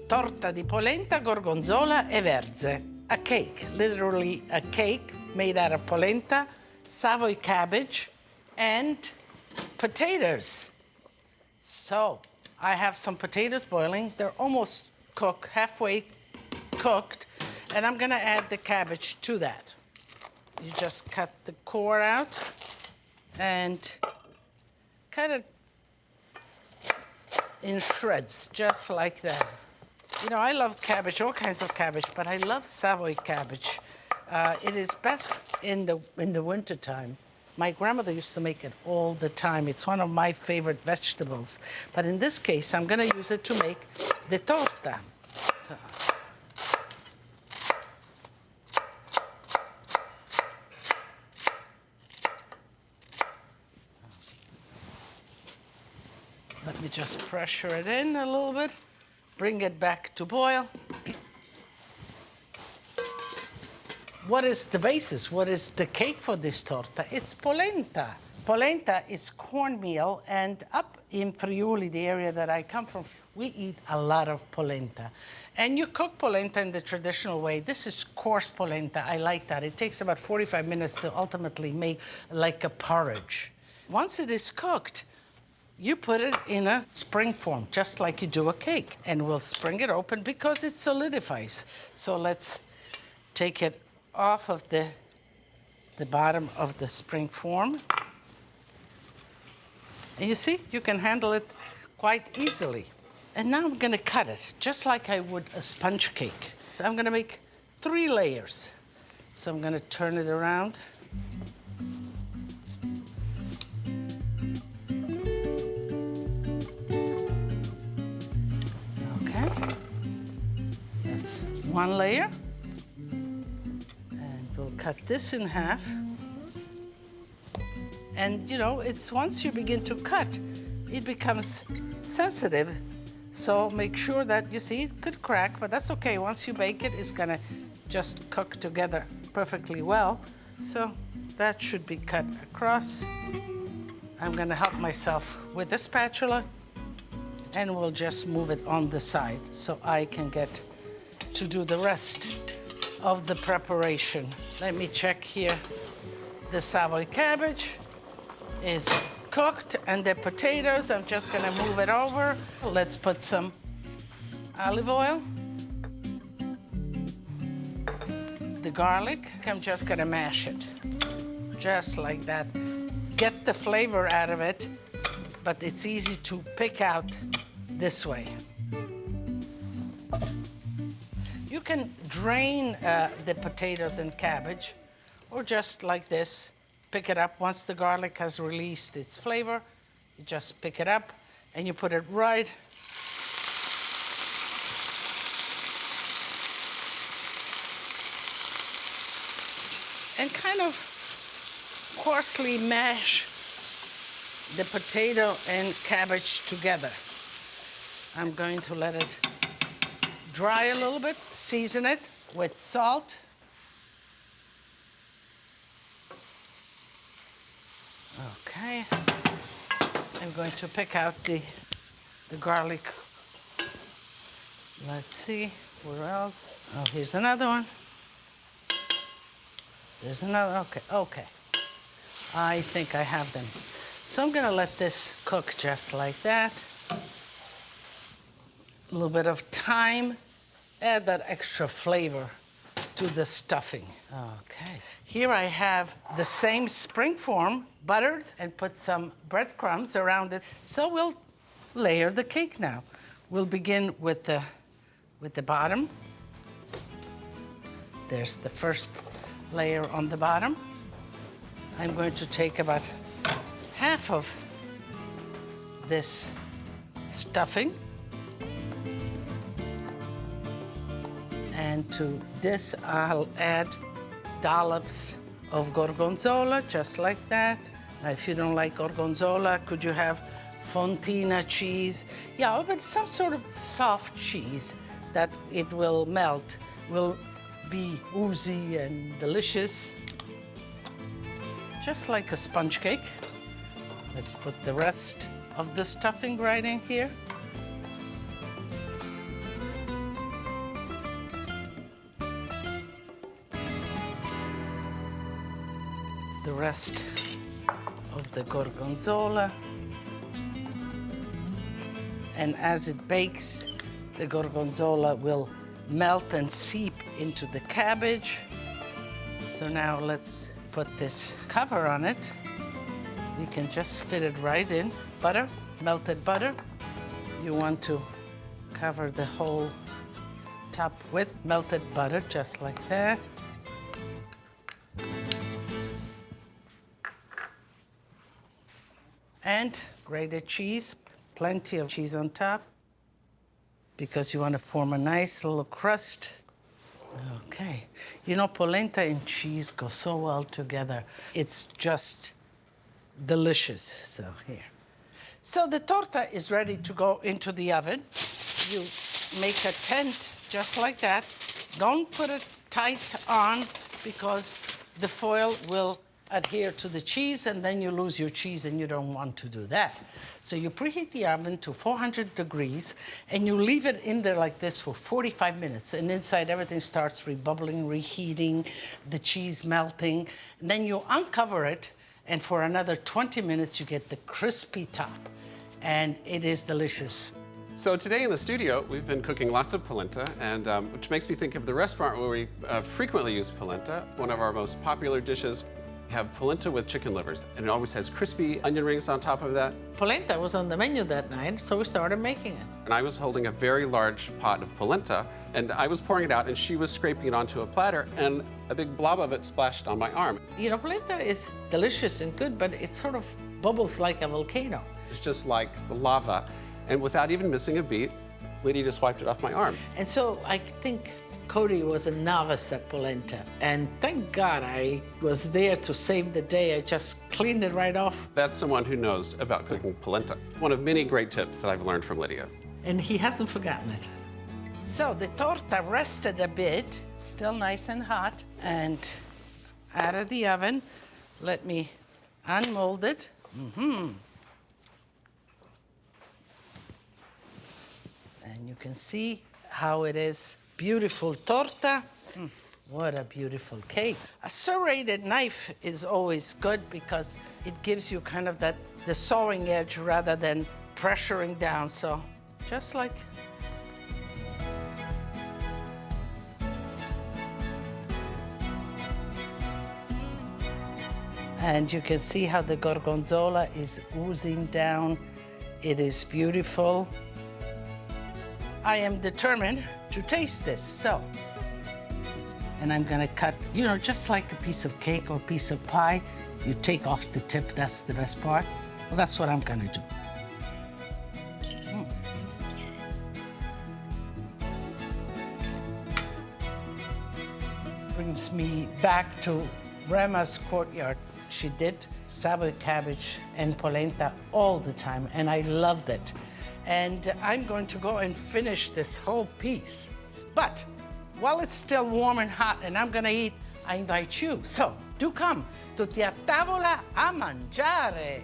torta di polenta, gorgonzola e verze. A cake, literally a cake made out of polenta, Savoy cabbage, and potatoes. So I have some potatoes boiling. They're almost cooked, halfway cooked, and I'm gonna add the cabbage to that. You just cut the core out and cut it in shreds, just like that. You know, I love cabbage, all kinds of cabbage, but I love Savoy cabbage. It is best in the wintertime. My grandmother used to make it all the time. It's one of my favorite vegetables. But in this case, I'm gonna use it to make the torta. So. Let me just pressure it in a little bit, bring it back to boil. What is the basis? What is the cake for this torta? It's polenta. Polenta is cornmeal, and up in Friuli, the area that I come from, we eat a lot of polenta. And you cook polenta in the traditional way. This is coarse polenta. I like that. It takes about 45 minutes to ultimately make like a porridge. Once it is cooked, you put it in a spring form, just like you do a cake. And we'll spring it open because it solidifies. So let's take it off of the bottom of the spring form. And you see, you can handle it quite easily. And now I'm gonna cut it, just like I would a sponge cake. I'm gonna make 3 layers. So I'm gonna turn it around. Okay, that's 1 layer. We'll cut this in half. And you know, it's once you begin to cut, it becomes sensitive. So make sure that, you see, it could crack, but that's okay. Once you bake it, it's gonna just cook together perfectly well. So that should be cut across. I'm gonna help myself with the spatula, and we'll just move it on the side so I can get to do the rest of the preparation. Let me check here. The Savoy cabbage is cooked, and the potatoes, I'm just gonna move it over. Let's put some olive oil. The garlic, I'm just gonna mash it, just like that. Get the flavor out of it, but it's easy to pick out this way. You can drain the potatoes and cabbage, or just like this, pick it up. Once the garlic has released its flavor, you just pick it up and you put it right and kind of coarsely mash the potato and cabbage together. I'm going to let it dry a little bit, season it with salt. Okay, I'm going to pick out the garlic. Let's see, where else? Oh, here's another one. There's another, okay. I think I have them. So I'm gonna let this cook just like that. A little bit of thyme, add that extra flavor to the stuffing. Okay. Here I have the same spring form, buttered, and put some breadcrumbs around it. So we'll layer the cake now. We'll begin with the bottom. There's the first layer on the bottom. I'm going to take about half of this stuffing. And to this, I'll add dollops of gorgonzola, just like that. Now, if you don't like gorgonzola, could you have fontina cheese? Yeah, but some sort of soft cheese that it will melt, will be oozy and delicious. Just like a sponge cake. Let's put the rest of the stuffing right in here. the rest of the gorgonzola. And as it bakes, the gorgonzola will melt and seep into the cabbage. So now let's put this cover on it. You can just fit it right in. Butter, melted butter. You want to cover the whole top with melted butter, just like that. And grated cheese, plenty of cheese on top, because you want to form a nice little crust. Okay. You know, polenta and cheese go so well together. It's just delicious. So here. So the torta is ready to go into the oven. You make a tent just like that. Don't put it tight on because the foil will adhere to the cheese and then you lose your cheese and you don't want to do that. So you preheat the oven to 400 degrees and you leave it in there like this for 45 minutes, and inside everything starts rebubbling, reheating, the cheese melting. And then you uncover it, and for another 20 minutes you get the crispy top, and it is delicious. So today in the studio, we've been cooking lots of polenta, and which makes me think of the restaurant where we frequently use polenta. One of our most popular dishes. We have polenta with chicken livers, and it always has crispy onion rings on top of that. Polenta was on the menu that night, so we started making it. And I was holding a very large pot of polenta, and I was pouring it out, and she was scraping it onto a platter, and a big blob of it splashed on my arm. You know, polenta is delicious and good, but it sort of bubbles like a volcano. It's just like lava, and without even missing a beat, Lidia just wiped it off my arm. And so I think Cody was a novice at polenta, and thank God I was there to save the day. I just cleaned it right off. That's someone who knows about cooking polenta. One of many great tips that I've learned from Lidia. And he hasn't forgotten it. So the torta rested a bit, still nice and hot, and out of the oven. Let me unmold it. And you can see how it is. Beautiful torta. What a beautiful cake. A serrated knife is always good because it gives you kind of that, the sawing edge rather than pressuring down. So just like. And you can see how the gorgonzola is oozing down. It is beautiful. I am determined to taste this, so. And I'm gonna cut, you know, just like a piece of cake or piece of pie, you take off the tip, that's the best part. Well, that's what I'm gonna do. Brings me back to Rema's courtyard. She did Savoy cabbage and polenta all the time, and I loved it. And I'm going to go and finish this whole piece. But while it's still warm and hot and I'm gonna eat, I invite you. So do come, tutti a tavola a mangiare.